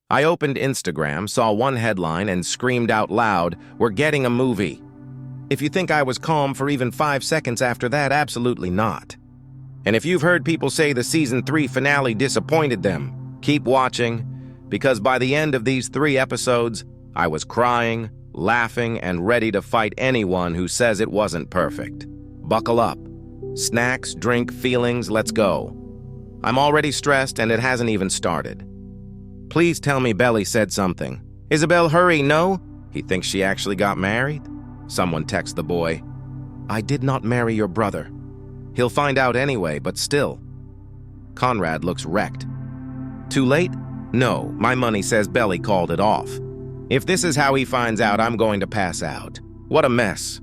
I opened Instagram, saw one headline, and screamed out loud, "We're getting a movie." If you think I was calm for even 5 seconds after that, absolutely not. And if you've heard people say the Season 3 finale disappointed them, keep watching, because by the end of these 3 episodes, I was crying, laughing, and ready to fight anyone who says it wasn't perfect. Buckle up. Snacks, drink, feelings, let's go. I'm already stressed and it hasn't even started. Please tell me Belly said something. Isabel, hurry, no? He thinks she actually got married? Someone texts the boy. I did not marry your brother. He'll find out anyway, but still. Conrad looks wrecked. Too late? No, my money says Belly called it off. If this is how he finds out, I'm going to pass out. What a mess.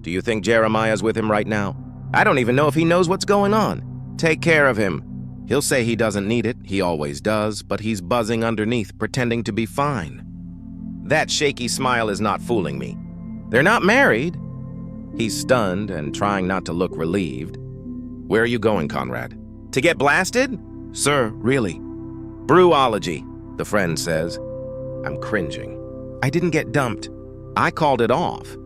Do you think Jeremiah's with him right now? I don't even know if he knows what's going on. Take care of him. He'll say he doesn't need it, he always does, but he's buzzing underneath, pretending to be fine. That shaky smile is not fooling me. They're not married. He's stunned and trying not to look relieved. Where are you going, Conrad? To get blasted? Sir, really? Brewology, the friend says. I'm cringing. I didn't get dumped. I called it off.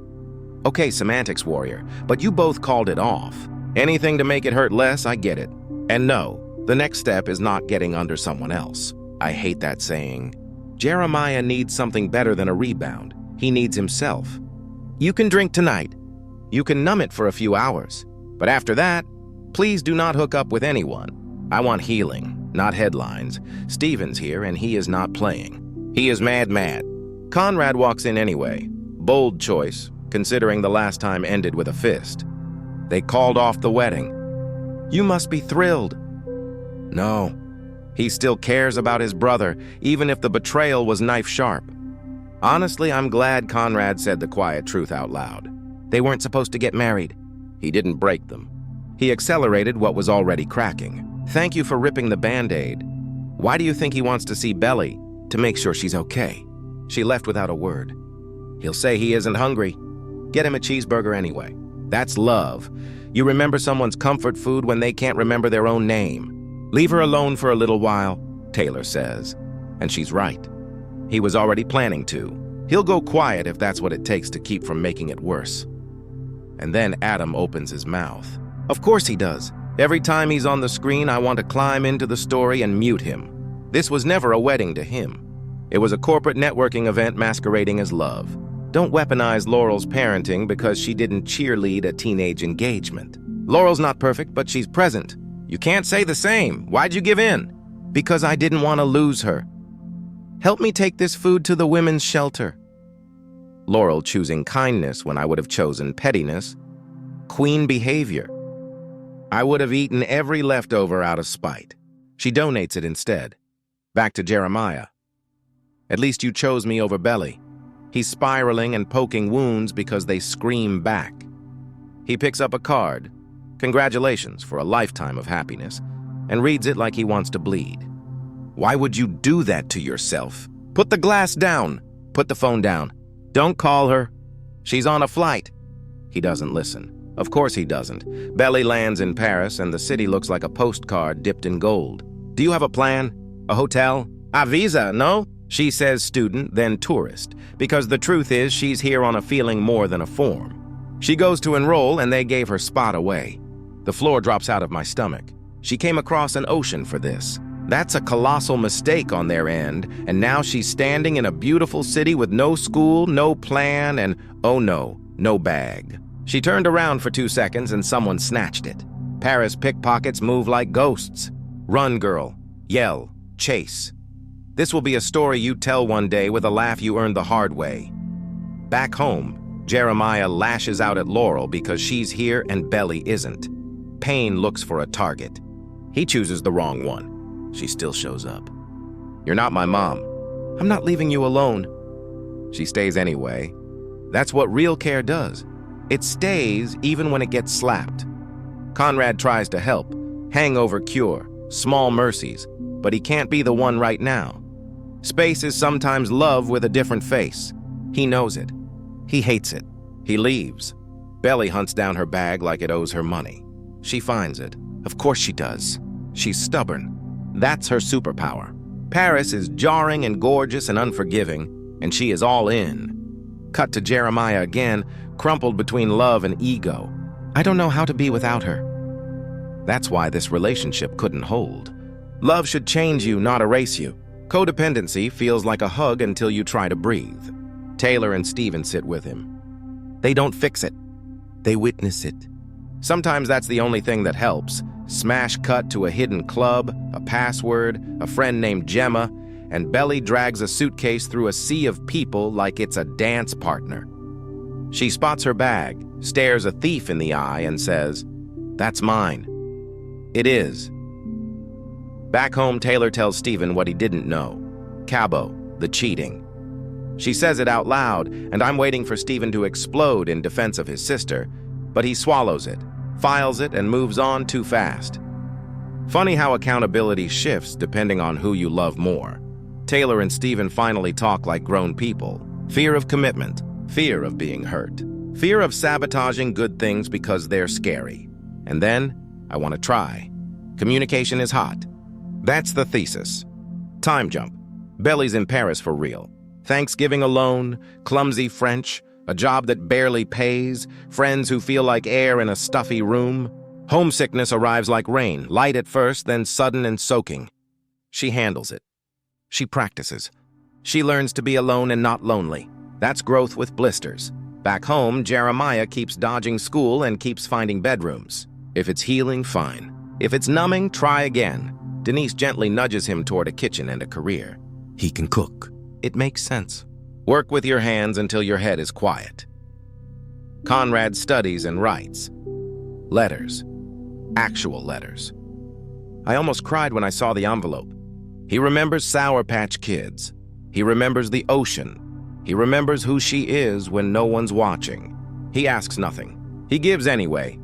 Okay, semantics warrior, but you both called it off. Anything to make it hurt less, I get it. And no, the next step is not getting under someone else. I hate that saying. Jeremiah needs something better than a rebound. He needs himself. You can drink tonight. You can numb it for a few hours. But after that, please do not hook up with anyone. I want healing, not headlines. Steven's here and he is not playing. He is mad. Conrad walks in anyway. Bold choice, considering the last time ended with a fist. They called off the wedding. You must be thrilled. No. He still cares about his brother, even if the betrayal was knife-sharp. Honestly, I'm glad Conrad said the quiet truth out loud. They weren't supposed to get married. He didn't break them. He accelerated what was already cracking. Thank you for ripping the Band-Aid. Why do you think he wants to see Belly? To make sure she's okay. She left without a word. He'll say he isn't hungry. Get him a cheeseburger anyway. That's love. You remember someone's comfort food when they can't remember their own name. Leave her alone for a little while, Taylor says. And she's right. He was already planning to. He'll go quiet if that's what it takes to keep from making it worse. And then Adam opens his mouth. Of course he does. Every time he's on the screen, I want to climb into the story and mute him. This was never a wedding to him. It was a corporate networking event masquerading as love. Don't weaponize Laurel's parenting because she didn't cheerlead a teenage engagement. Laurel's not perfect, but she's present. You can't say the same. Why'd you give in? Because I didn't want to lose her. Help me take this food to the women's shelter. Laurel choosing kindness when I would have chosen pettiness. Queen behavior. I would have eaten every leftover out of spite. She donates it instead. Back to Jeremiah. At least you chose me over Belly. He's spiraling and poking wounds because they scream back. He picks up a card. Congratulations for a lifetime of happiness, and reads it like he wants to bleed. Why would you do that to yourself? Put the glass down. Put the phone down. Don't call her. She's on a flight. He doesn't listen. Of course he doesn't. Belly lands in Paris, and the city looks like a postcard dipped in gold. Do you have a plan? A hotel? A visa, no? She says student, then tourist, because the truth is she's here on a feeling more than a form. She goes to enroll, and they gave her spot away. The floor drops out of my stomach. She came across an ocean for this. That's a colossal mistake on their end, and now she's standing in a beautiful city with no school, no plan, and, oh no, no bag. She turned around for 2 seconds and someone snatched it. Paris pickpockets move like ghosts. Run, girl. Yell. Chase. This will be a story you tell one day with a laugh you earned the hard way. Back home, Jeremiah lashes out at Laurel because she's here and Belly isn't. Payne looks for a target. He chooses the wrong one. She still shows up. You're not my mom. I'm not leaving you alone. She stays anyway. That's what real care does. It stays even when it gets slapped. Conrad tries to help. Hangover cure. Small mercies. But he can't be the one right now. Space is sometimes love with a different face. He knows it. He hates it. He leaves. Belly hunts down her bag like it owes her money. She finds it. Of course she does. She's stubborn. That's her superpower. Paris is jarring and gorgeous and unforgiving, and she is all in. Cut to Jeremiah again, crumpled between love and ego. I don't know how to be without her. That's why this relationship couldn't hold. Love should change you, not erase you. Codependency feels like a hug until you try to breathe. Taylor and Steven sit with him. They don't fix it. They witness it. Sometimes that's the only thing that helps. Smash cut to a hidden club, a password, a friend named Gemma, and Belly drags a suitcase through a sea of people like it's a dance partner. She spots her bag, stares a thief in the eye, and says, "That's mine." It is. Back home, Taylor tells Steven what he didn't know. Cabo, the cheating. She says it out loud, and I'm waiting for Steven to explode in defense of his sister, but he swallows it, files it, and moves on too fast. Funny how accountability shifts depending on who you love more. Taylor and Steven finally talk like grown people. Fear of commitment, fear of being hurt, fear of sabotaging good things because they're scary. And then, I want to try. Communication is hot. That's the thesis. Time jump. Belly's in Paris for real. Thanksgiving alone, clumsy French, a job that barely pays, friends who feel like air in a stuffy room. Homesickness arrives like rain, light at first, then sudden and soaking. She handles it. She practices. She learns to be alone and not lonely. That's growth with blisters. Back home, Jeremiah keeps dodging school and keeps finding bedrooms. If it's healing, fine. If it's numbing, try again. Denise gently nudges him toward a kitchen and a career. He can cook. It makes sense. Work with your hands until your head is quiet. Conrad studies and writes. Letters. Actual letters. I almost cried when I saw the envelope. He remembers Sour Patch Kids. He remembers the ocean. He remembers who she is when no one's watching. He asks nothing. He gives anyway.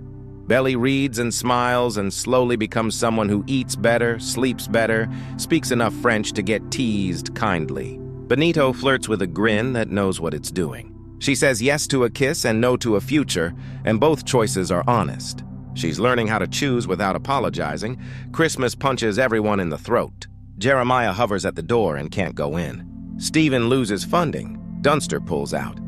Belly reads and smiles and slowly becomes someone who eats better, sleeps better, speaks enough French to get teased kindly. Benito flirts with a grin that knows what it's doing. She says yes to a kiss and no to a future, and both choices are honest. She's learning how to choose without apologizing. Christmas punches everyone in the throat. Jeremiah hovers at the door and can't go in. Steven loses funding. Dunster pulls out.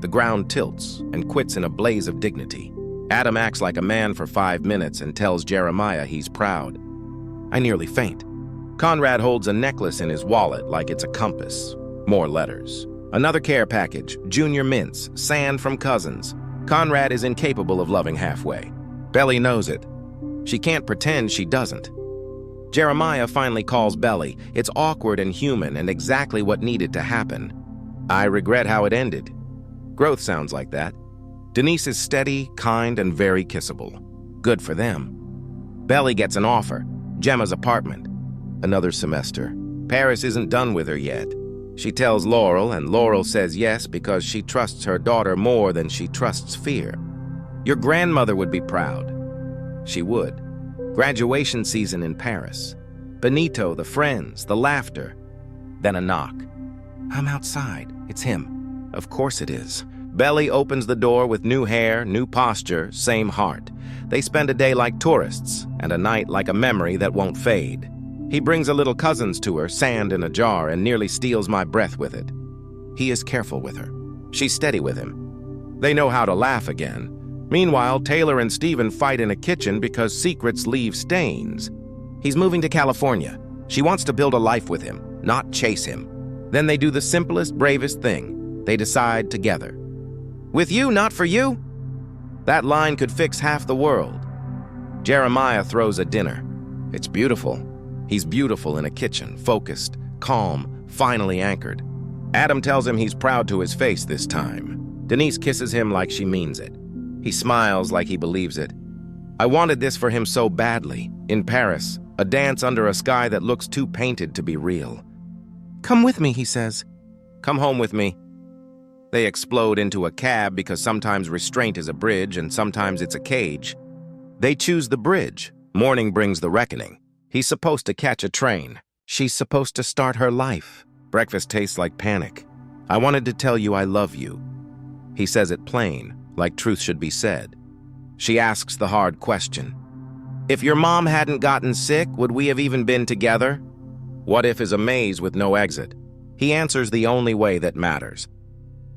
The ground tilts and quits in a blaze of dignity. Adam acts like a man for 5 minutes and tells Jeremiah he's proud. I nearly faint. Conrad holds a necklace in his wallet like it's a compass. More letters. Another care package, junior mints, sand from cousins. Conrad is incapable of loving halfway. Belly knows it. She can't pretend she doesn't. Jeremiah finally calls Belly. It's awkward and human and exactly what needed to happen. I regret how it ended. Growth sounds like that. Denise is steady, kind, and very kissable. Good for them. Belly gets an offer. Gemma's apartment. Another semester. Paris isn't done with her yet. She tells Laurel, and Laurel says yes because she trusts her daughter more than she trusts fear. Your grandmother would be proud. She would. Graduation season in Paris. Benito, the friends, the laughter. Then a knock. I'm outside. It's him. Of course it is. Belly opens the door with new hair, new posture, same heart. They spend a day like tourists, and a night like a memory that won't fade. He brings a little cousins to her, sand in a jar, and nearly steals my breath with it. He is careful with her. She's steady with him. They know how to laugh again. Meanwhile, Taylor and Steven fight in a kitchen because secrets leave stains. He's moving to California. She wants to build a life with him, not chase him. Then they do the simplest, bravest thing. They decide together. With you, not for you? That line could fix half the world. Jeremiah throws a dinner. It's beautiful. He's beautiful in a kitchen, focused, calm, finally anchored. Adam tells him he's proud to his face this time. Denise kisses him like she means it. He smiles like he believes it. I wanted this for him so badly. In Paris, a dance under a sky that looks too painted to be real. Come with me, he says. Come home with me. They explode into a cab because sometimes restraint is a bridge and sometimes it's a cage. They choose the bridge. Morning brings the reckoning. He's supposed to catch a train. She's supposed to start her life. Breakfast tastes like panic. I wanted to tell you I love you. He says it plain, like truth should be said. She asks the hard question. If your mom hadn't gotten sick, would we have even been together? What if is a maze with no exit. He answers the only way that matters.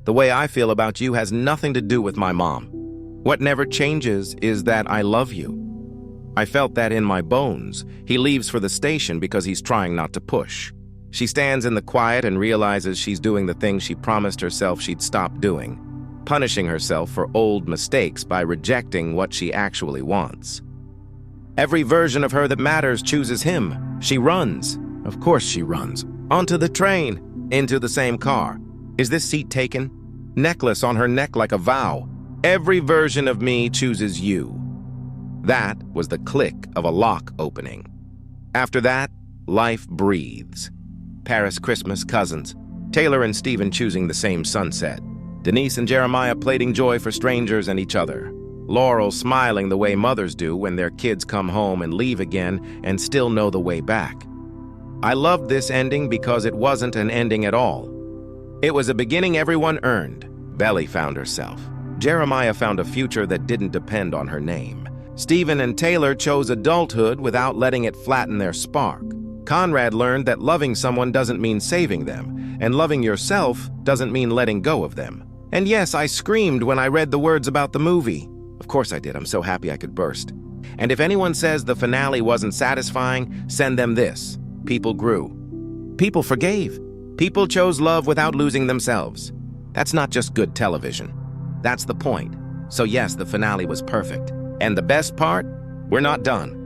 The way I feel about you has nothing to do with my mom. What never changes is that I love you. I felt that in my bones. He leaves for the station because he's trying not to push. She stands in the quiet and realizes she's doing the thing she promised herself she'd stop doing, punishing herself for old mistakes by rejecting what she actually wants. Every version of her that matters chooses him. She runs. Of course she runs. Onto the train. Into the same car. Is this seat taken? Necklace on her neck like a vow. Every version of me chooses you. That was the click of a lock opening. After that, life breathes. Paris Christmas cousins. Taylor and Stephen choosing the same sunset. Denise and Jeremiah plaiting joy for strangers and each other. Laurel smiling the way mothers do when their kids come home and leave again and still know the way back. I loved this ending because it wasn't an ending at all. It was a beginning everyone earned. Belly found herself. Jeremiah found a future that didn't depend on her name. Stephen and Taylor chose adulthood without letting it flatten their spark. Conrad learned that loving someone doesn't mean saving them, and loving yourself doesn't mean letting go of them. And yes, I screamed when I read the words about the movie. Of course I did. I'm so happy I could burst. And if anyone says the finale wasn't satisfying, send them this. People grew. People forgave. People chose love without losing themselves. That's not just good television. That's the point. So yes, the finale was perfect. And the best part? We're not done.